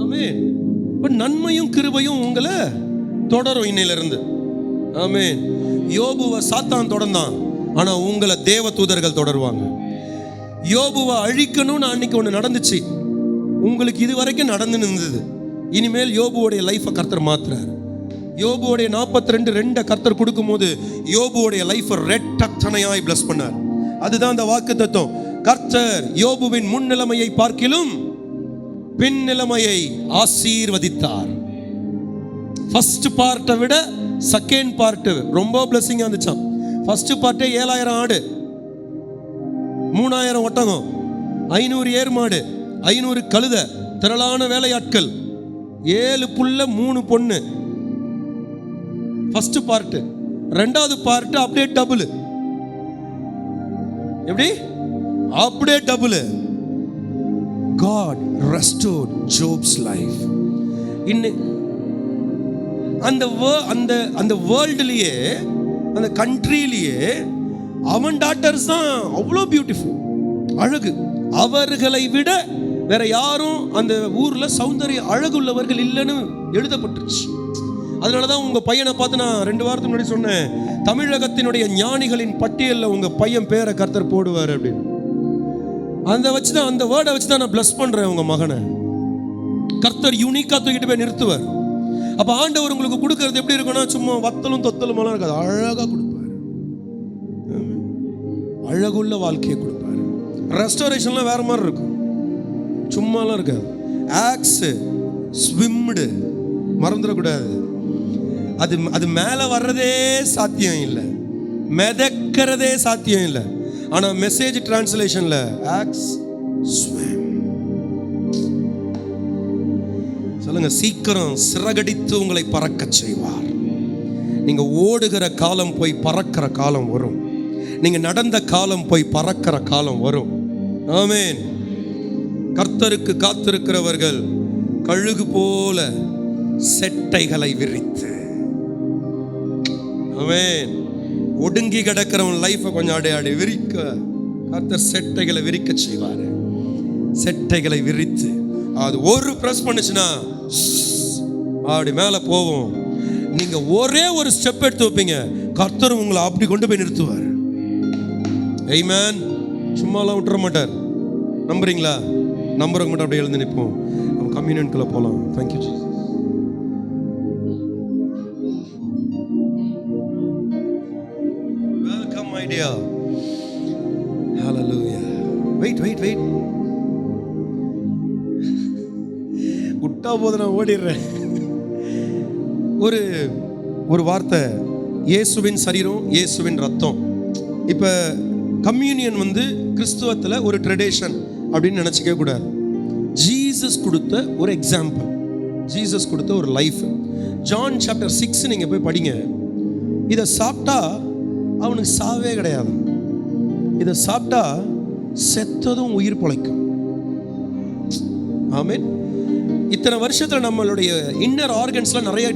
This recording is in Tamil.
ஆமென். நன்மையும் கிருபையும் உங்களை தொடரும் இன்னையிலிருந்து. ஆமென். யோபுவை சாத்தான் தொடர்ந்தான், ஆனா உங்களை தேவ தூதர்கள் தொடருவாங்க. யோபுவை அழிக்கணும்னு அன்னைக்கு ஒன்று நடந்துச்சு, உங்களுக்கு இது வரைக்கும் நடந்து இருந்தது. இனிமேல் யோபுவோடைய லைஃபை கர்த்தர் மாத்துறாரு. யோபுவோடைய 42:2 கர்த்தர் கொடுக்கும்போது யோபுவோடைய லைஃபை ரெட்டத்தனையாய் பிளஸ் பண்ணார். அதுதான் அந்த வாக்கு தத்துவம். கர்த்தர் யோபுவின் முன் நிலைமையை பார்க்கிலும் பின் நிலைமையை ஆசீர்வதித்தார். ஃபர்ஸ்ட் பார்ட்டை விட செகண்ட் பார்ட் ரொம்ப பிளஸிங்கா இருந்துச்சாம். ஃபர்ஸ்ட் பார்ட்டே 7000 ஆடு, 3000 ஒட்டகம், 500 ஏர் மாடு, 500 கழுதை, திரளான வேலையாட்கள், 7 புள்ள 3 பொண்ணு. First part. ரெண்டாவது பார்ட் அப்படியே டபுள். எப்படி? அப்படியே double. God restored Job's life. அந்த வேர்ல்டுலயே, அந்த கண்ட்ரியிலேயே அவன் டாட்டர்ஸ் தான் அவ்வளோ பியூட்டிஃபுல், அழகு. அவர்களை விட வேற யாரும் அந்த ஊர்ல சௌந்தரிய அழகுள்ளவர்கள் இல்லைன்னு எழுதப்பட்டுருச்சு. அதனாலதான் உங்க பையனை பார்த்து நான் 2 வாரத்துக்கு முன்னாடி சொன்னேன், தமிழகத்தினுடைய ஞானிகளின் பட்டியலில் உங்க பையன் பேரை கர்த்தர் போடுவார் அப்படின்னு. அந்த வேர்டை வச்சு தான் நான் பிளஸ் பண்றேன். உங்க மகனை கர்த்தர் யூனிக்கா தூக்கிட்டு போய் நிறுத்துவார். அப்ப ஆண்டவர் உங்களுக்கு கொடுக்கறது எப்படி இருக்குன்னா, சும்மா வத்தலும் தொத்தலும் எல்லாம் இருக்காது, அழகா கொடுப்பாரு. அழகுள்ள வாழ்க்கையை கொடுப்பாரு. ரெஸ்டாரேஷன்லாம் வேற மாதிரி இருக்கும், சும்மாலாம் இருக்காது. ஆக்ஸ் ஸ்விம்டு மறந்துடக்கூடாது. அது மேலே வர்றதே சாத்தியம் இல்லை, மிதக்கிறதே சாத்தியம் இல்லை. ஆனால் மெசேஜ் டிரான்ஸ்லேஷன்ல ஆக்ஸ் ஸ்விம். சொல்லுங்க, சீக்கிரம் சிறகடித்து உங்களை பறக்க செய்வார். நீங்க ஓடுகிற காலம் போய் பறக்கிற காலம் வரும். நீங்க நடந்த காலம் போய் பறக்கிற காலம் வரும். ஆமென். கர்த்தருக்கு காத்திருக்கிறவர்கள் கழுகு போல செட்டைகளை விரித்து, ஆமென், ஒடுங்கி கிடக்கிறவன் லைஃபை கொஞ்சம் அடையாடி விரிக்க கர்த்தர் செட்டைகளை விரிக்க செய்வார். செட்டைகளை விரித்து அது ஒரு பிரஸ் பண்ணுச்சுன்னா அப்படி மேலே போவோம். நீங்க ஒரே ஒரு ஸ்டெப் எடுத்து வைப்பீங்க, கர்த்தர் உங்களை அப்படி கொண்டு போய் நிறுத்துவார். ஆமென். சும்மாலாம் விட்டுற மாட்டார். நம்புறீங்களா? நம்புறவங்க மட்டும் அப்படியே எழுந்து நிற்போம். நம்ம கம்யூனியன்குள்ள போகலாம். Thank you Jesus. Welcome my dear. ஹalleluya. வெயிட் விட்டா போது நான் ஓடிடுறேன். ஒரு வார்த்தை, இயேசுவின் சரீரம், இயேசுவின் ரத்தம். இப்போ கம்யூனியன் கிறிஸ்துவத்தில் ஒரு ட்ரெடிஷன் அப்படின்னு நினச்சிக்க கூடாது. ஜீசஸ் கொடுத்த ஒரு எக்ஸாம்பிள், ஜீசஸ் கொடுத்த ஒரு லைஃப். ஜான் சாப்டர் 6 நீங்கள் போய் படிங்க. இதை சாப்பிட்டா அவனுக்கு சாவே கிடையாது. இதை சாப்பிட்டா செத்ததும் உயிர் பிழைக்கும். ஆமென். இத்தனை வருஷத்தில் நம்மளுடைய இன்னர் ஆர்கன்ஸ்லாம் நிறைய